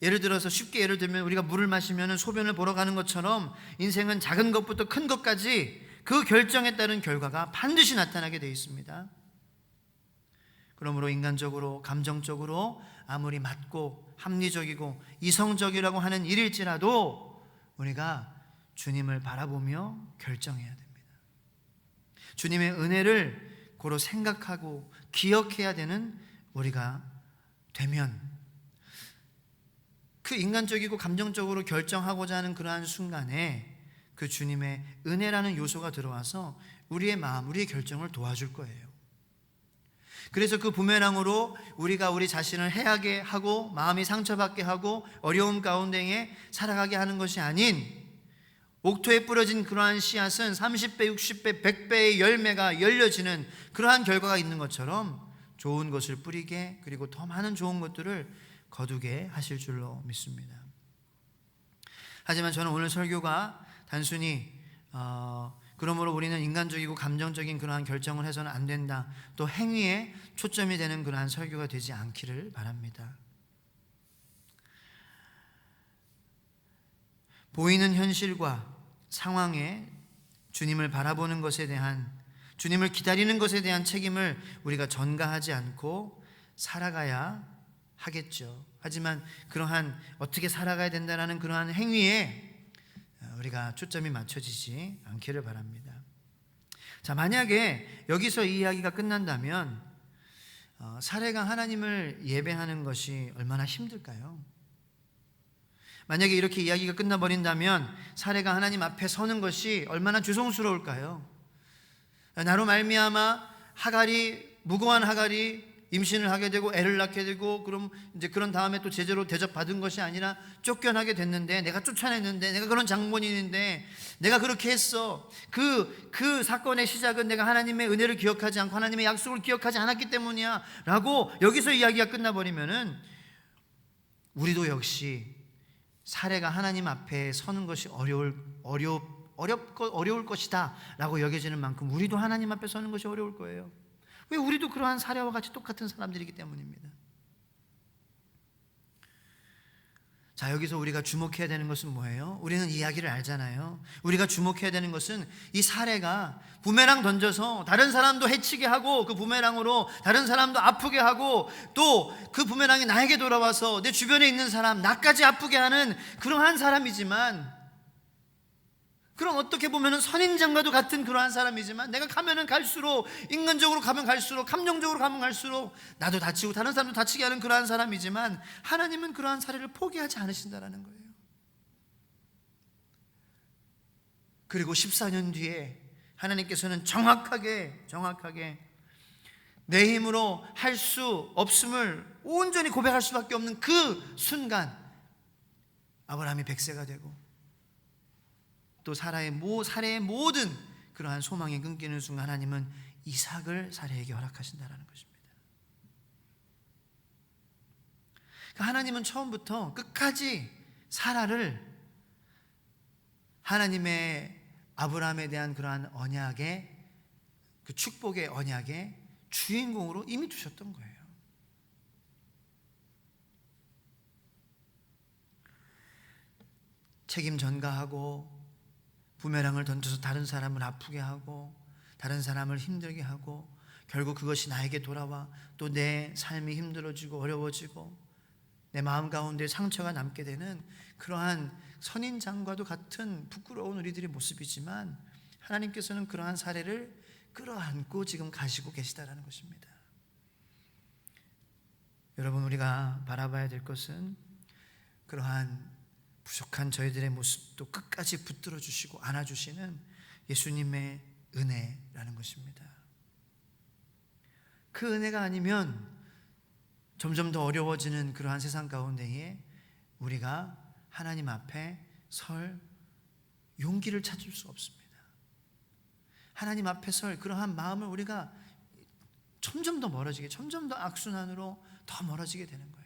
예를 들어서 쉽게 예를 들면 우리가 물을 마시면은 소변을 보러 가는 것처럼 인생은 작은 것부터 큰 것까지 그 결정에 따른 결과가 반드시 나타나게 되어 있습니다. 그러므로 인간적으로 감정적으로 아무리 맞고 합리적이고 이성적이라고 하는 일일지라도 우리가 주님을 바라보며 결정해야 됩니다. 주님의 은혜를 고로 생각하고 기억해야 되는 우리가 되면 그 인간적이고 감정적으로 결정하고자 하는 그러한 순간에 그 주님의 은혜라는 요소가 들어와서 우리의 마음, 우리의 결정을 도와줄 거예요. 그래서 그 부메랑으로 우리가 우리 자신을 해하게 하고 마음이 상처받게 하고 어려움 가운데에 살아가게 하는 것이 아닌, 옥토에 뿌려진 그러한 씨앗은 30배, 60배, 100배의 열매가 열려지는 그러한 결과가 있는 것처럼 좋은 것을 뿌리게, 그리고 더 많은 좋은 것들을 거두게 하실 줄로 믿습니다. 하지만 저는 오늘 설교가 단순히 그러므로 우리는 인간적이고 감정적인 그러한 결정을 해서는 안 된다, 또 행위에 초점이 되는 그러한 설교가 되지 않기를 바랍니다. 보이는 현실과 상황에 주님을 바라보는 것에 대한, 주님을 기다리는 것에 대한 책임을 우리가 전가하지 않고 살아가야 하겠죠. 하지만 그러한 어떻게 살아가야 된다라는 그러한 행위에 우리가 초점이 맞춰지지 않기를 바랍니다. 자, 만약에 여기서 이 이야기가 끝난다면 사례가 하나님을 예배하는 것이 얼마나 힘들까요? 만약에 이렇게 이야기가 끝나버린다면 사례가 하나님 앞에 서는 것이 얼마나 죄송스러울까요? 나로 말미암아 하갈이, 무고한 하갈이 임신을 하게 되고 애를 낳게 되고, 그럼 이제 그런 다음에 또 제대로 대접받은 것이 아니라 쫓겨나게 됐는데, 내가 쫓아냈는데, 내가 그런 장본인인데 내가 그렇게 했어. 그 사건의 시작은 내가 하나님의 은혜를 기억하지 않고 하나님의 약속을 기억하지 않았기 때문이야 라고 여기서 이야기가 끝나버리면은 우리도 역시 사례가 하나님 앞에 서는 것이 어려울 것이다 라고 여겨지는 만큼 우리도 하나님 앞에 서는 것이 어려울 거예요. 왜? 우리도 그러한 사례와 같이 똑같은 사람들이기 때문입니다. 자, 여기서 우리가 주목해야 되는 것은 뭐예요? 우리는 이야기를 알잖아요. 우리가 주목해야 되는 것은 이 사례가 부메랑 던져서 다른 사람도 해치게 하고, 그 부메랑으로 다른 사람도 아프게 하고, 또 그 부메랑이 나에게 돌아와서 내 주변에 있는 사람, 나까지 아프게 하는 그러한 사람이지만, 그럼 어떻게 보면 선인장과도 같은 그러한 사람이지만, 내가 가면은 갈수록, 인간적으로 가면 갈수록, 감정적으로 가면 갈수록 나도 다치고 다른 사람도 다치게 하는 그러한 사람이지만, 하나님은 그러한 사례를 포기하지 않으신다라는 거예요. 그리고 14년 뒤에 하나님께서는 정확하게 내 힘으로 할 수 없음을 온전히 고백할 수밖에 없는 그 순간, 아브라함이 100세가 되고 또 사례의 모든 그러한 소망이 끊기는 순간, 하나님은 이삭을 사례에게 허락하신다는 것입니다. 그러니까 하나님은 처음부터 끝까지 사라를 하나님의 아브라함에 대한 그러한 언약의, 그 축복의 언약의 주인공으로 이미 두셨던 거예요. 책임 전가하고, 부메랑을 던져서 다른 사람을 아프게 하고, 다른 사람을 힘들게 하고, 결국 그것이 나에게 돌아와 또 내 삶이 힘들어지고 어려워지고 내 마음 가운데 상처가 남게 되는 그러한 선인장과도 같은 부끄러운 우리들의 모습이지만, 하나님께서는 그러한 사례를 끌어안고 지금 가시고 계시다라는 것입니다. 여러분, 우리가 바라봐야 될 것은 그러한 부족한 저희들의 모습도 끝까지 붙들어 주시고 안아주시는 예수님의 은혜라는 것입니다. 그 은혜가 아니면 점점 더 어려워지는 그러한 세상 가운데에 우리가 하나님 앞에 설 용기를 찾을 수 없습니다. 하나님 앞에 설 그러한 마음을 우리가 점점 더 멀어지게, 점점 더 악순환으로 더 멀어지게 되는 거예요.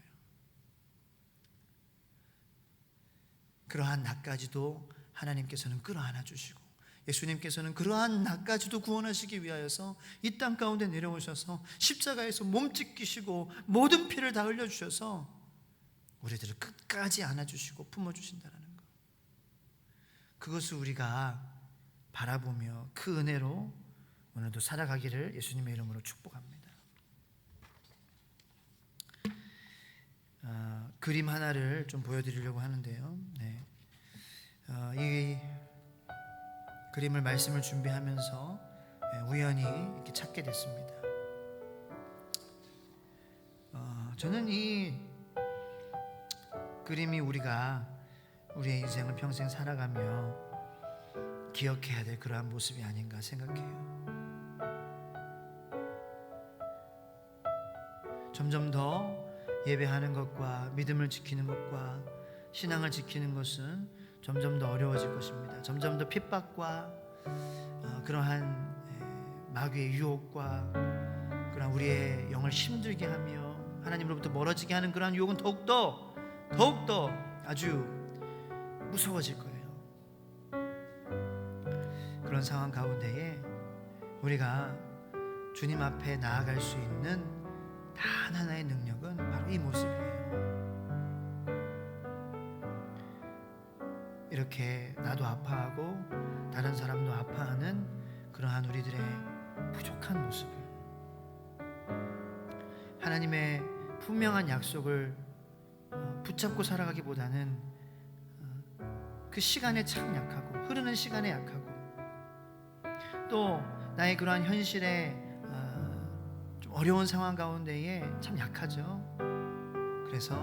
그러한 나까지도 하나님께서는 끌어안아 주시고, 예수님께서는 그러한 나까지도 구원하시기 위하여서 이 땅 가운데 내려오셔서 십자가에서 몸 찢기시고 모든 피를 다 흘려주셔서 우리들을 끝까지 안아주시고 품어주신다는 것, 그것을 우리가 바라보며 그 은혜로 오늘도 살아가기를 예수님의 이름으로 축복합니다. 그림 하나를 좀 보여드리려고 하는데요. 네. 이 그림을 말씀을 준비하면서 우연히 이렇게 찾게 됐습니다. 저는 이 그림이 우리가 우리의 인생을 평생 살아가며 기억해야 될 그러한 모습이 아닌가 생각해요. 점점 더 예배하는 것과 믿음을 지키는 것과 신앙을 지키는 것은 점점 더 어려워질 것입니다. 점점 더 핍박과 그러한 마귀의 유혹과 그러한 우리의 영을 힘들게 하며 하나님으로부터 멀어지게 하는 그러한 유혹은 더욱더 아주 무서워질 거예요. 그런 상황 가운데에 우리가 주님 앞에 나아갈 수 있는 단 하나의 능력은 바로 이 모습이에요. 이렇게 나도 아파하고 다른 사람도 아파하는 그러한 우리들의 부족한 모습을, 하나님의 분명한 약속을 붙잡고 살아가기보다는 그 시간에 참 약하고, 흐르는 시간에 약하고, 또 나의 그러한 현실에 좀 어려운 상황 가운데에 참 약하죠. 그래서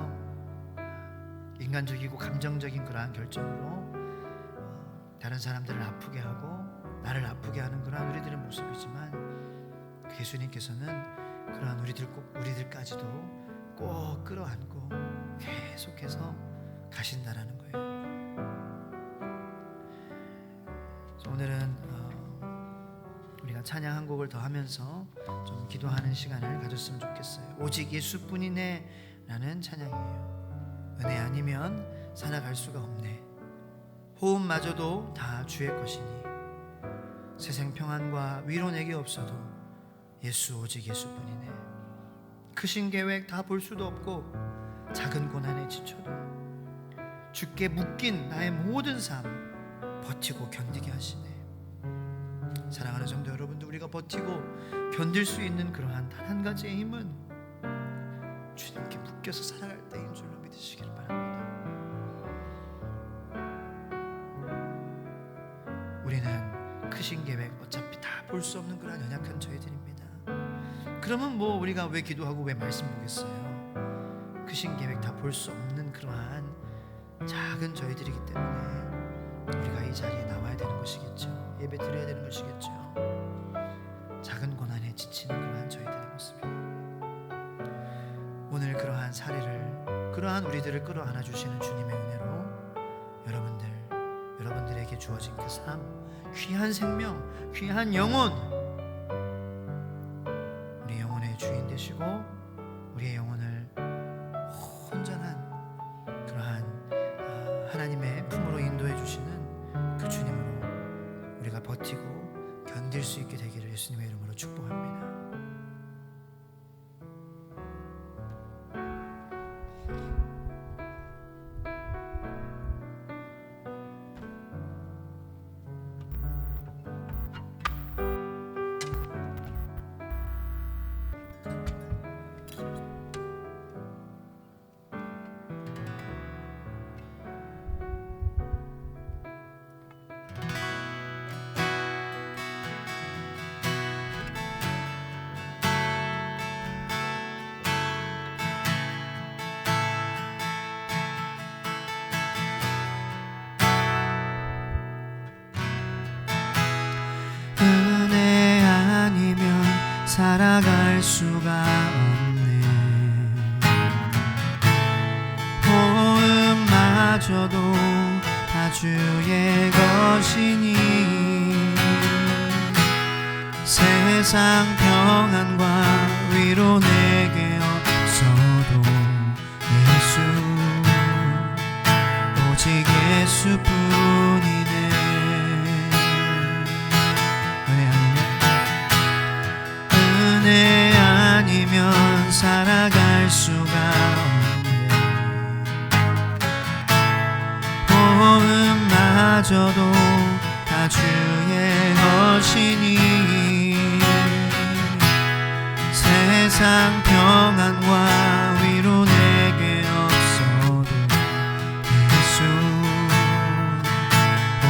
인간적이고 감정적인 그러한 결정으로 다른 사람들을 아프게 하고 나를 아프게 하는 그러한 우리들의 모습이지만, 예수님께서는 그러한 우리들까지도 꼭 끌어안고 계속해서 가신다라는 거예요. 그래서 오늘은 우리가 찬양 한 곡을 더 하면서 좀 기도하는 시간을 가졌으면 좋겠어요. 오직 예수뿐이네 라는 찬양이에요. 은혜 아니면 살아갈 수가 없네. 호흡마저도 다 주의 것이니 세상 평안과 위로 내게 없어도 예수, 오직 예수뿐이네. 크신 계획 다 볼 수도 없고 작은 고난에 지쳐도 주께 묶인 나의 모든 삶 버티고 견디게 하시네. 사랑하는 성도 여러분들, 우리가 버티고 견딜 수 있는 그러한 단 한 가지의 힘은 주님께 묶여서 살아갈 때인 줄로 믿으시기를 바랍니다. 우리는 크신 계획 어차피 다 볼 수 없는 그러한 연약한 저희들입니다. 그러면 뭐 우리가 왜 기도하고 왜 말씀 보겠어요? 크신 계획 다 볼 수 없는 그러한 작은 저희들이기 때문에 우리가 이 자리에 나와야 되는 것이겠죠. 예배 드려야 되는 것이겠죠. 작은 고난에 지치는 그러한 저희들의 모습입니다. 오늘 그러한 사례를, 그러한 우리들을 끌어안아 주시는 주님의 은혜로 여러분들에게 주어진 그 삶, 귀한 생명, 귀한 영혼, 우리 영혼의 주인 되시고 우리의 영혼을 온전한 그러한 하나님의 품으로 인도해 주시는 그 주님으로 우리가 버티고 견딜 수 있게 되기를 예수님의 이름으로 축복합니다.
은혜 아니면 살아갈 수가 없네. 호흡마저도 다 주의 것이니 세상 평안과 위로 내게 없어도 예수, 오직 예수뿐이네. 은혜 아니면 살아갈 수가 없네. 호흡마저도 다 주의 것이니 세상 평안과 위로 내게 없어도 예수,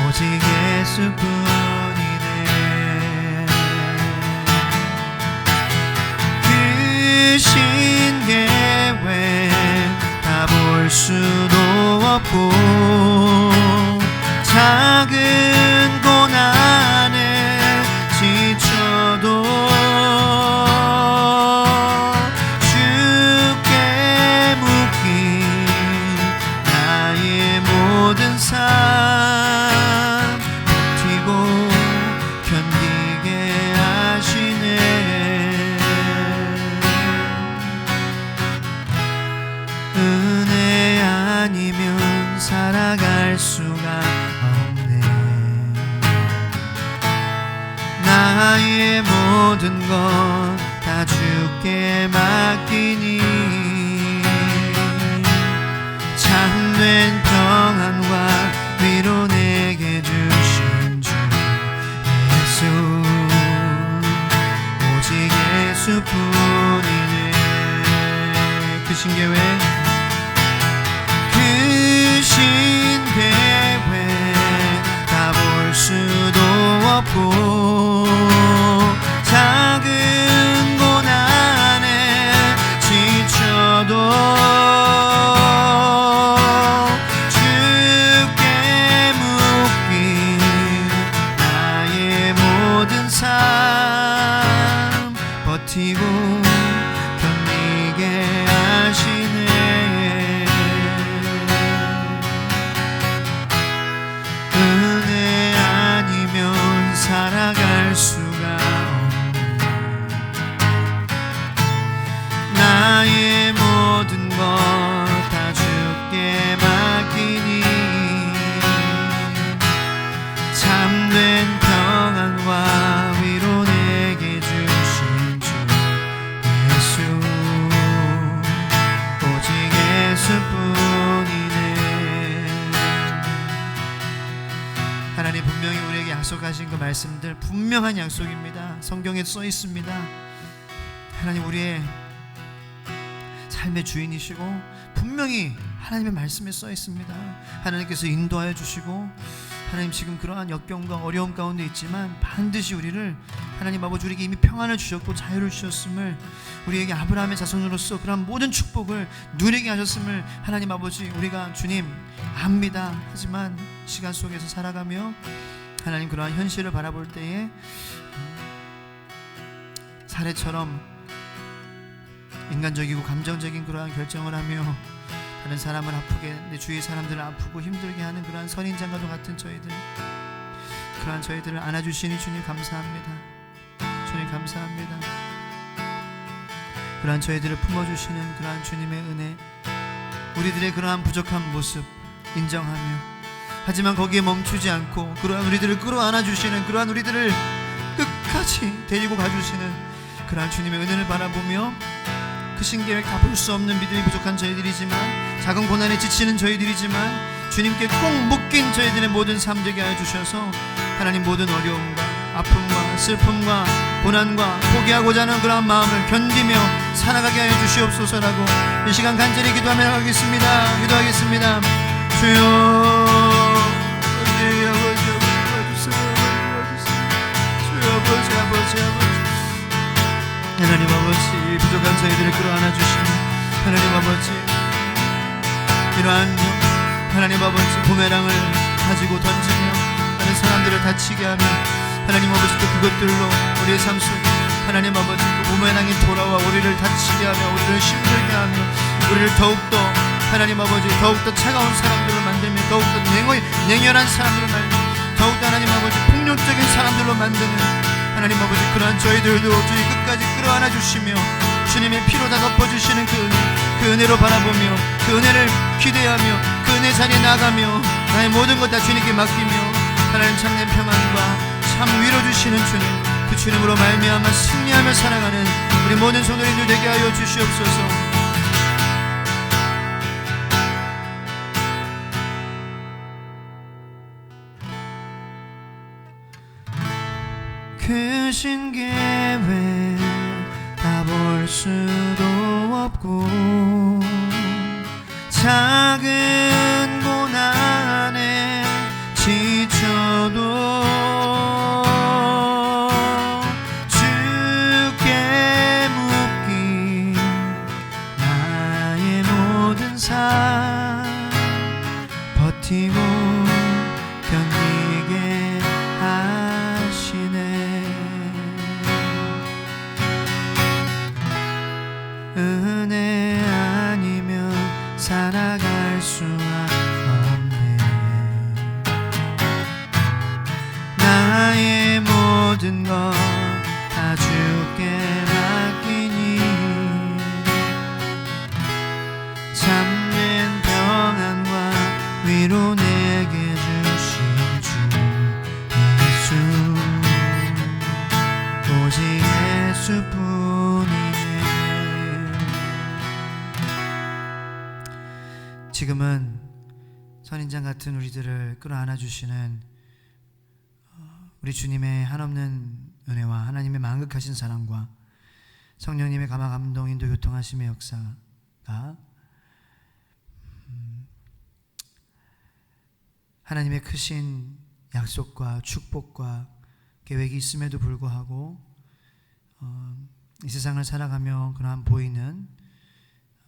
오직 예수뿐이네. 크신 계획 다 볼 수도 없고 작은 고난에 지쳐도 살아갈 수가 없네. 나의 모든 것 다 주께 맡기니 참된 평안과 위로 내게 주신 주 예수, 오직 예수뿐이네. 그 신계획 다 볼 수도 없고 작은 고난에 지쳐도 주께 묶인 나의 모든 삶 버티고 견디게 하시네. 은혜 아니면 살아갈 수가 없네. 나의 모든 것 다 주께 맡기니 참된 평안과 위로 내게 주신 주 예수, 오직 예수뿐이네. 하나님 분명히 우리에게 약속하신 그 말씀들 분명한 약속입니다. 성경에 써 있습니다. 하나님 우리의 삶의 주인이시고 분명히 하나님의 말씀에 써 있습니다. 하나님께서 인도하여 주시고 하나님 지금 그러한 역경과 어려움 가운데 있지만 반드시 우리를 하나님 아버지 우리에게 이미 평안을 주셨고 자유를 주셨음을, 우리에게 아브라함의 자손으로서 그러한 모든 축복을 누리게 하셨음을 하나님 아버지 우리가 주님 압니다. 하지만 시간 속에서 살아가며 하나님 그러한 현실을 바라볼 때에 사례처럼 인간적이고 감정적인 그러한 결정을 하며 다른 사람을 아프게, 내 주위 사람들을 아프고 힘들게 하는 그러한 선인장과도 같은 저희들, 그러한 저희들을 안아주시니 주님 감사합니다. 주님 감사합니다. 그러한 저희들을 품어주시는 그러한 주님의 은혜, 우리들의 그러한 부족한 모습 인정하며, 하지만 거기에 멈추지 않고 그러한 우리들을 끌어안아주시는, 그러한 우리들을 끝까지 데리고 가주시는 그러한 주님의 은혜를 바라보며 그 신계획 다 볼 수 없는 믿음이 부족한 저희들이지만, 작은 고난에 지치는 저희들이지만 주님께 꼭 묶인 저희들의 모든 삶 되게 하여 주셔서 하나님 모든 어려움과 아픔과 슬픔과 고난과 포기하고자 하는 그러한 마음을 견디며 살아가게 하여 주시옵소서라고 이 시간 간절히 기도하며 나가겠습니다. 기도하겠습니다. 주여 아버지 아버지 도와주세요. 주여 아버지 하나님 아버지 부족한 저희들을 끌어안아 주시는 하나님 아버지, 이러한 하나님 아버지 부메랑을 가지고 던지며 다른 사람들을 다치게 하며 하나님 아버지 또 그것들로 우리의 삶 속에 하나님 아버지 그 부메랑이 돌아와 우리를 다치게 하며 우리를 힘들게 하며 우리를 더욱더 하나님 아버지 더욱더 차가운 사람들로 만들며 더욱더 냉혈한 사람들로 만들며 더욱더 하나님 아버지 폭력적인 사람들로 만드는 하나님 아버지 그러한 저희들도 주님 끝까지 끌어안아 주시며 주님의 피로 다 덮어주시는 그 은혜로 바라보며 그 은혜를 기대하며 그 은혜 자리에 나가며 나의 모든 것 다 주님께 맡기며 하나님 참된 평안과 참 위로 주시는 주님, 그 주님으로 말미암아 승리하며 살아가는 우리 모든 성도님들 되게 하여 주시옵소서. 그 신계획 다 볼 수도 없고 작은 고난에 지쳐도 주께 묶인 나의 모든 삶 버티고 견디게 하시네. 은혜 아니면 살아갈 수가 없네. 나의 모든 것 다 주께 맡기니 참된 평안과 위로 내게 주신 주 예수, 오직 예수뿐이네. 지금은 선인장 같은 우리들을 끌어안아 주시는 우리 주님의 한없는 은혜와 하나님의 만극하신 사랑과 성령님의 감화 감동 인도 교통하심의 역사가 하나님의 크신 약속과 축복과 계획이 있음에도 불구하고 이 세상을 살아가며 그러한 보이는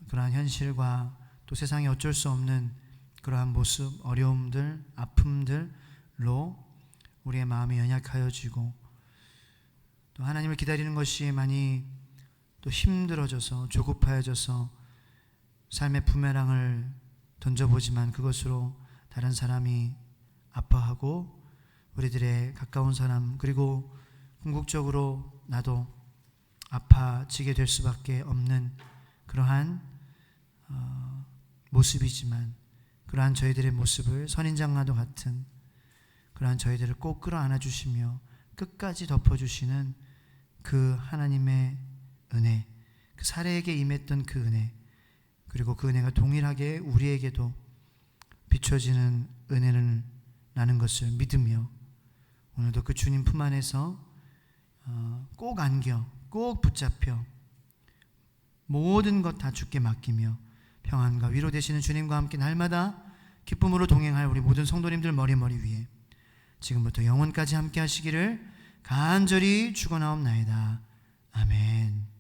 그러한 현실과 또 세상에 어쩔 수 없는 그러한 모습, 어려움들, 아픔들로 우리의 마음이 연약하여지고 또 하나님을 기다리는 것이 많이 또 힘들어져서 조급하여져서 삶의 부메랑을 던져보지만 그것으로 다른 사람이 아파하고 우리들의 가까운 사람 그리고 궁극적으로 나도 아파지게 될 수밖에 없는 그러한 모습이지만 그러한 저희들의 모습을 선인장과도 같은 그러한 저희들을 꼭 끌어안아 주시며 끝까지 덮어주시는 그 하나님의 은혜, 그 사례에게 임했던 그 은혜, 그리고 그 은혜가 동일하게 우리에게도 비춰지는 은혜를 나는 것을 믿으며 오늘도 그 주님 품 안에서 꼭 안겨, 꼭 붙잡혀 모든 것 다 주께 맡기며 평안과 위로 되시는 주님과 함께 날마다 기쁨으로 동행할 우리 모든 성도님들 머리 위에 지금부터 영원까지 함께 하시기를 간절히 축원하옵나이다. 아멘.